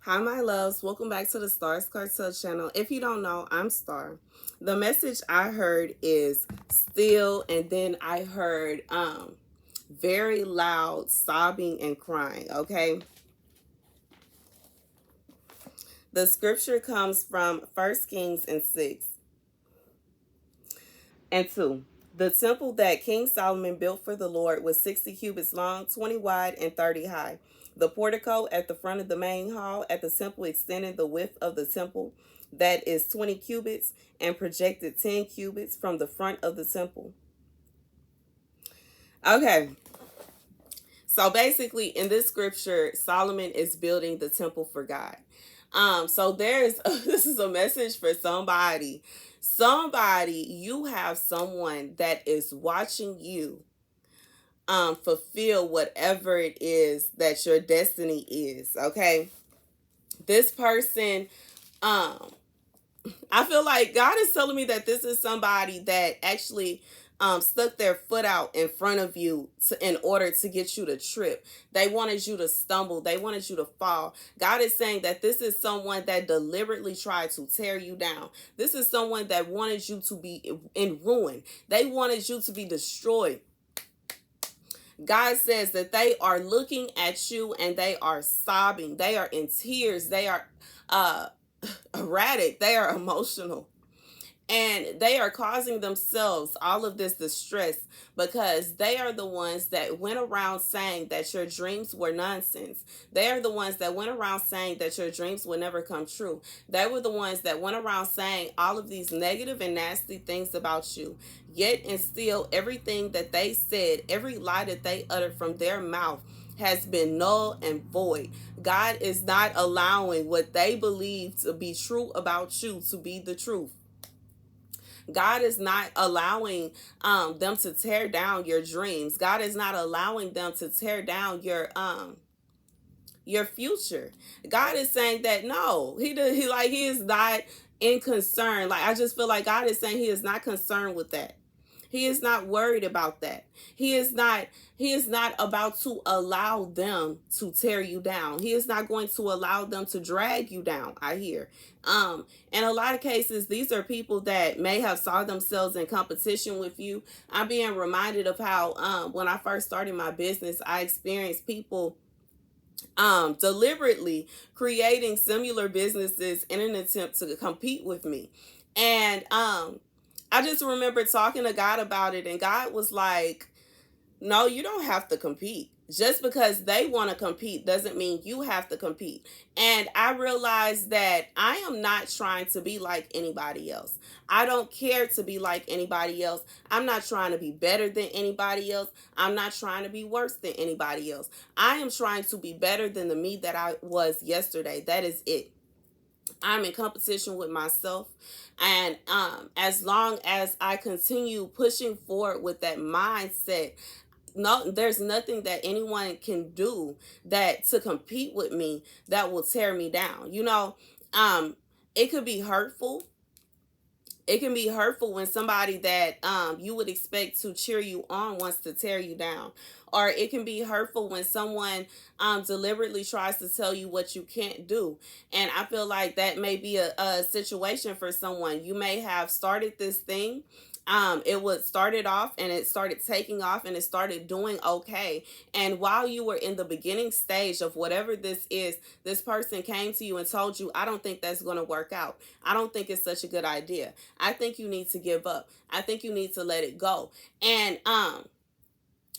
Hi, my loves. Welcome back to the Starscartel channel. If you don't know, I'm Star. The message I heard is still, and then I heard very loud sobbing and crying. Okay. The scripture comes from 1 Kings and 6 and 2. The temple that King Solomon built for the Lord was 60 cubits long, 20 wide, and 30 high. The portico at the front of the main hall at the temple extended the width of the temple, that is 20 cubits, and projected 10 cubits from the front of the temple. Okay, so basically in this scripture, Solomon is building the temple for God. So there's this is a message for somebody. Somebody, you have someone that is watching you fulfill whatever it is that your destiny is. Okay. This person, um, I feel like God is telling me that this is somebody that actually stuck their foot out in front of you in order to get you to trip. They wanted you to stumble. They wanted you to fall. God is saying that this is someone that deliberately tried to tear you down. This is someone that wanted you to be in ruin. They wanted you to be destroyed. God says that they are looking at you and they are sobbing. They are in tears. They are uh erratic. They are emotional. And they are causing themselves all of this distress because they are the ones that went around saying that your dreams were nonsense. They are the ones that went around saying that your dreams would never come true. They were the ones that went around saying all of these negative and nasty things about you. Yet and still, everything that they said, every lie that they uttered from their mouth has been null and void. God is not allowing what they believe to be true about you to be the truth. God is not allowing them to tear down your dreams. God is not allowing them to tear down your future. God is saying that no, he is not in concern. Like, I just feel like God is saying he is not concerned with that. He is not worried about that. He is not about to allow them to tear you down. He is not going to allow them to drag you down, I hear. In a lot of cases, these are people that may have saw themselves in competition with you. I'm being reminded of how when I first started my business, I experienced people deliberately creating similar businesses in an attempt to compete with me. And I just remember talking to God about it, and God was like, no, you don't have to compete. Just because they want to compete doesn't mean you have to compete. And I realized that I am not trying to be like anybody else. I don't care to be like anybody else. I'm not trying to be better than anybody else. I'm not trying to be worse than anybody else. I am trying to be better than the me that I was yesterday. That is it. I'm in competition with myself. And as long as I continue pushing forward with that mindset, no, there's nothing that anyone can do that to compete with me that will tear me down. Um, it could be hurtful. It can be hurtful when somebody that you would expect to cheer you on wants to tear you down. Or it can be hurtful when someone deliberately tries to tell you what you can't do. And I feel like that may be a situation for someone. You may have started this thing. It was started off and it started taking off and it started doing okay. And while you were in the beginning stage of whatever this is, this person came to you and told you, I don't think that's going to work out. I don't think it's such a good idea. I think you need to give up. I think you need to let it go. And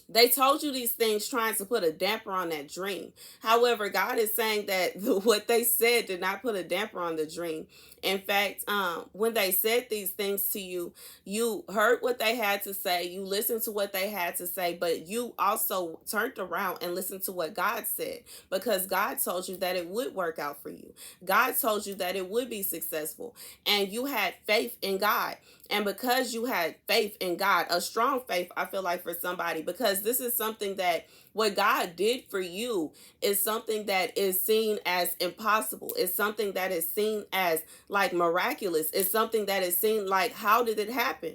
they told you these things trying to put a damper on that dream. However, God is saying that what they said did not put a damper on the dream. In fact, when they said these things to you, you heard what they had to say, you listened to what they had to say, but you also turned around and listened to what God said, because God told you that it would work out for you. God told you that it would be successful, and you had faith in God. And because you had faith in God, a strong faith, I feel like, for somebody, because this is something that what God did for you is something that is seen as impossible. It's something that is seen as like miraculous. It's something that is seen like, how did it happen?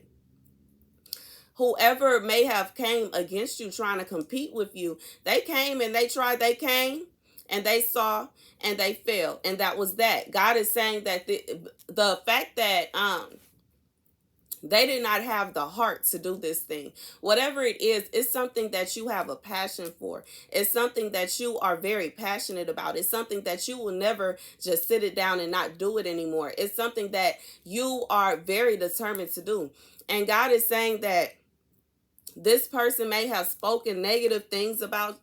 Whoever may have came against you trying to compete with you, they came and they tried, they came and they saw and they fell, and that was that. God is saying that the fact that they did not have the heart to do this thing. Whatever it is, it's something that you have a passion for. It's something that you are very passionate about. It's something that you will never just sit it down and not do it anymore. It's something that you are very determined to do. And God is saying that this person may have spoken negative things about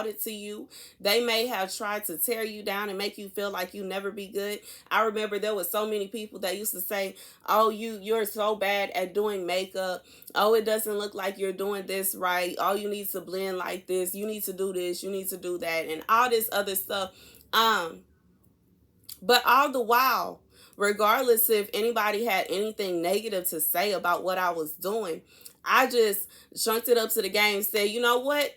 it to you. They may have tried to tear you down and make you feel like you never be good. I remember there was so many people that used to say, "Oh, you're so bad at doing makeup. Oh, it doesn't look like you're doing this right. Oh, you need to blend like this. You need to do this. You need to do that," and all this other stuff. But all the while, regardless if anybody had anything negative to say about what I was doing, I just chunked it up to the game, said, you know what?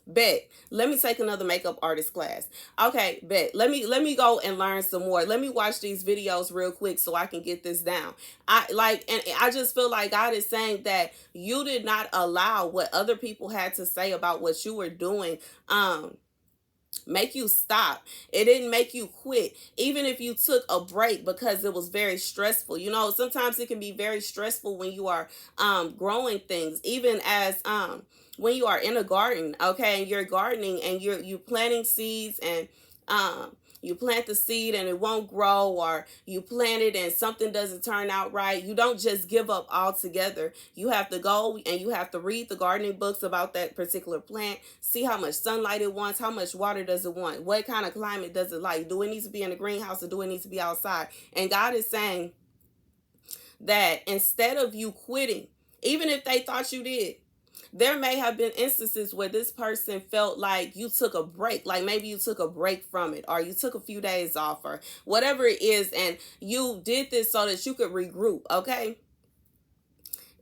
Bet. Let me take another makeup artist class. Okay, bet. Let me go and learn some more. Let me watch these videos real quick so I can get this down. And I just feel like God is saying that you did not allow what other people had to say about what you were doing make you stop. It didn't make you quit. Even if you took a break because it was very stressful. You know, sometimes it can be very stressful when you are growing things, even as when you are in a garden, okay, and you're gardening and you're planting seeds, and you plant the seed and it won't grow, or you plant it and something doesn't turn out right. You don't just give up altogether. You have to go and you have to read the gardening books about that particular plant, see how much sunlight it wants, how much water does it want, what kind of climate does it like, do it need to be in a greenhouse or do it need to be outside. And God is saying that instead of you quitting, even if they thought you did, there may have been instances where this person felt like you took a break, like maybe you took a break from it, or you took a few days off, or whatever it is, and you did this so that you could regroup, okay?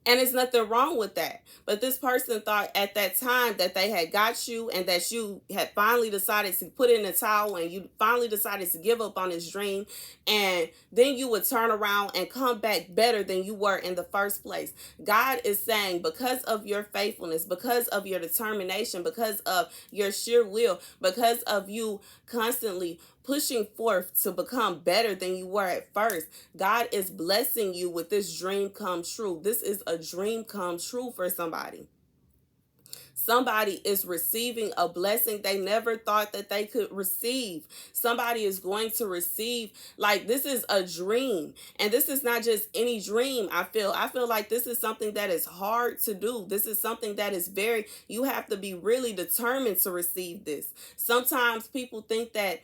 And there's nothing wrong with that. But this person thought at that time that they had got you, and that you had finally decided to put in a towel, and you finally decided to give up on this dream. And then you would turn around and come back better than you were in the first place. God is saying, because of your faithfulness, because of your determination, because of your sheer will, because of you constantly pushing forth to become better than you were at first, God is blessing you with this dream come true. This is a dream come true for somebody. Somebody is receiving a blessing they never thought that they could receive. Somebody is going to receive, like, this is a dream. And this is not just any dream. I feel like this is something that is hard to do. This is something that is you have to be really determined to receive this. Sometimes people think that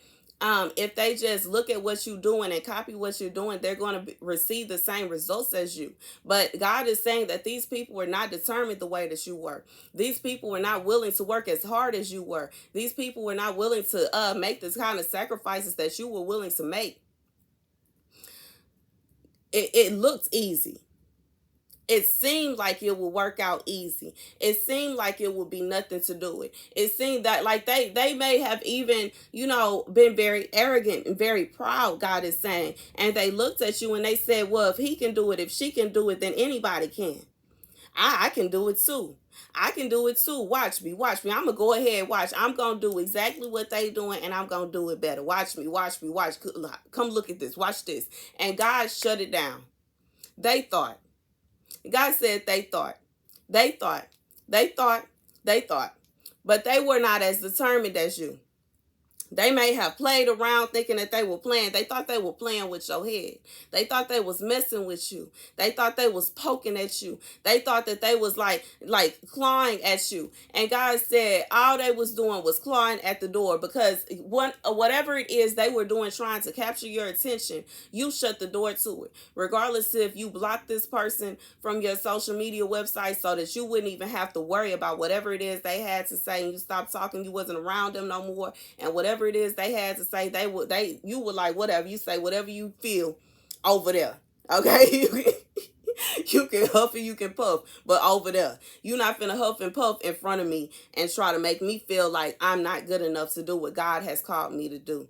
if they just look at what you're doing and copy what you're doing, they're going to receive the same results as you. But God is saying that these people were not determined the way that you were. These people were not willing to work as hard as you were. These people were not willing to make the kind of sacrifices that you were willing to make. It looked easy. It seemed like it would work out easy. It seemed like it would be nothing to do it. It seemed that like they may have even, been very arrogant and very proud, God is saying. And they looked at you and they said, well, if he can do it, if she can do it, then anybody can. I can do it too. I can do it too. Watch me. I'm going to go ahead. Watch. I'm going to do exactly what they doing, and I'm going to do it better. Watch me. Watch. Come look at this. Watch this. And God shut it down. They thought. God said they thought. They thought. They thought. They thought. But they were not as determined as you. They may have played around thinking that they were playing. They thought they were playing with your head. They thought they was messing with you. They thought they was poking at you. They thought that they was like clawing at you. And God said all they was doing was clawing at the door, because whatever it is they were doing trying to capture your attention, you shut the door to it. Regardless if you blocked this person from your social media website so that you wouldn't even have to worry about whatever it is they had to say, and you stopped talking, you wasn't around them no more, and whatever it is they had to say, you were like, whatever you say, whatever you feel over there, okay? You can huff and you can puff, but over there, you're not finna huff and puff in front of me and try to make me feel like I'm not good enough to do what God has called me to do.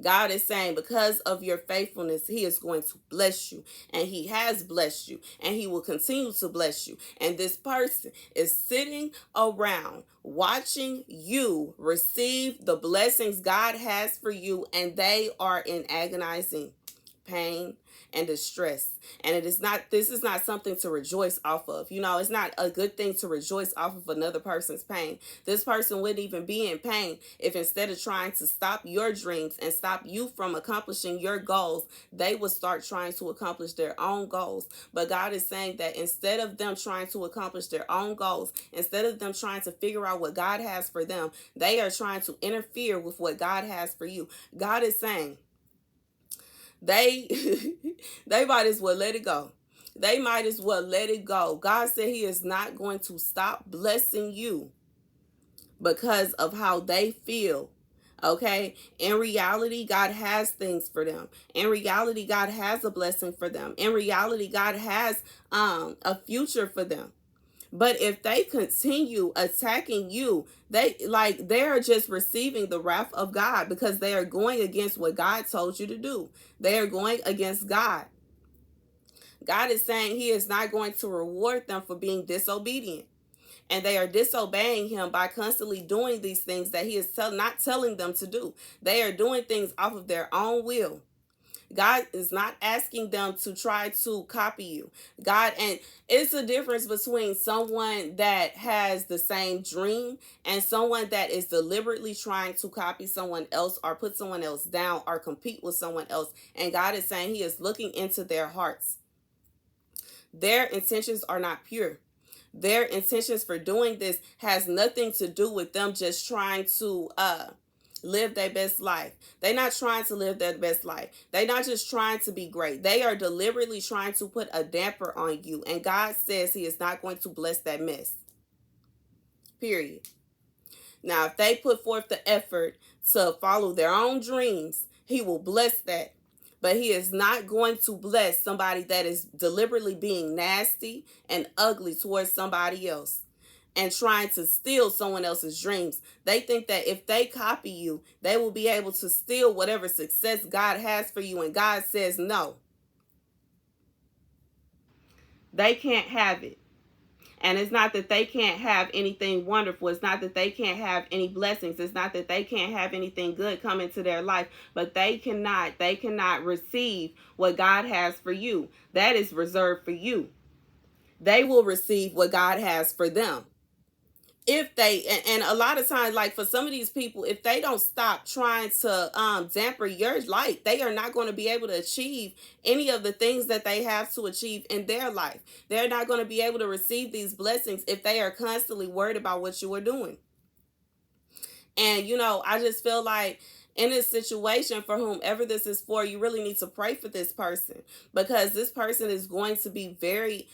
God is saying, because of your faithfulness, he is going to bless you. And he has blessed you. And he will continue to bless you. And this person is sitting around watching you receive the blessings God has for you. And they are in agonizing pain and distress. And this is not something to rejoice off of. It's not a good thing to rejoice off of another person's pain. This person wouldn't even be in pain if, instead of trying to stop your dreams and stop you from accomplishing your goals, they would start trying to accomplish their own goals. But God is saying that instead of them trying to accomplish their own goals, instead of them trying to figure out what God has for them, they are trying to interfere with what God has for you. God is saying, they they might as well let it go. They might as well let it go. God said he is not going to stop blessing you because of how they feel. Okay? In reality, God has things for them. In reality, God has a blessing for them. In reality, God has a future for them. But if they continue attacking you, they're just receiving the wrath of God, because they are going against what God told you to do. They are going against God. God is saying he is not going to reward them for being disobedient. And they are disobeying him by constantly doing these things that he is not telling them to do. They are doing things off of their own will. God is not asking them to try to copy you. And it's a difference between someone that has the same dream and someone that is deliberately trying to copy someone else or put someone else down or compete with someone else. And God is saying he is looking into their hearts. Their intentions are not pure. Their intentions for doing this has nothing to do with them just trying to live their best life. They're not trying to live their best life. They're not just trying to be great. They are deliberately trying to put a damper on you. And God says he is not going to bless that mess. Period. Now, if they put forth the effort to follow their own dreams, he will bless that. But he is not going to bless somebody that is deliberately being nasty and ugly towards somebody else and trying to steal someone else's dreams. They think that if they copy you, they will be able to steal whatever success God has for you. And God says no. They can't have it. And it's not that they can't have anything wonderful. It's not that they can't have any blessings. It's not that they can't have anything good come into their life. But they cannot receive what God has for you. That is reserved for you. They will receive what God has for them. If they, and a lot of times, like for some of these people, if they don't stop trying to damper your light, they are not going to be able to achieve any of the things that they have to achieve in their life. They're not going to be able to receive these blessings if they are constantly worried about what you are doing. And I just feel like in this situation, for whomever this is for, you really need to pray for this person, because this person is going to be very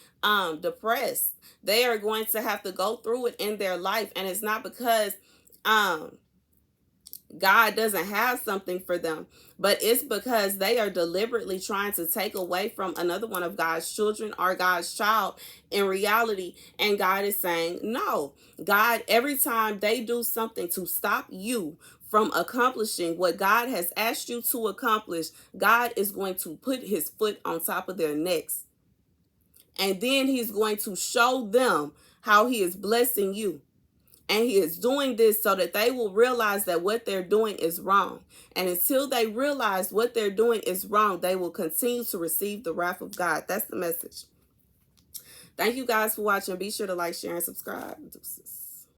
depressed. They are going to have to go through it in their life, and it's not because God doesn't have something for them, but it's because they are deliberately trying to take away from another one of God's children or God's child in reality. And God is saying, no. God, every time they do something to stop you from accomplishing what God has asked you to accomplish, God is going to put his foot on top of their necks. And then he's going to show them how he is blessing you. And he is doing this so that they will realize that what they're doing is wrong. And until they realize what they're doing is wrong, they will continue to receive the wrath of God. That's the message. Thank you guys for watching. Be sure to like, share, and subscribe. Deuces.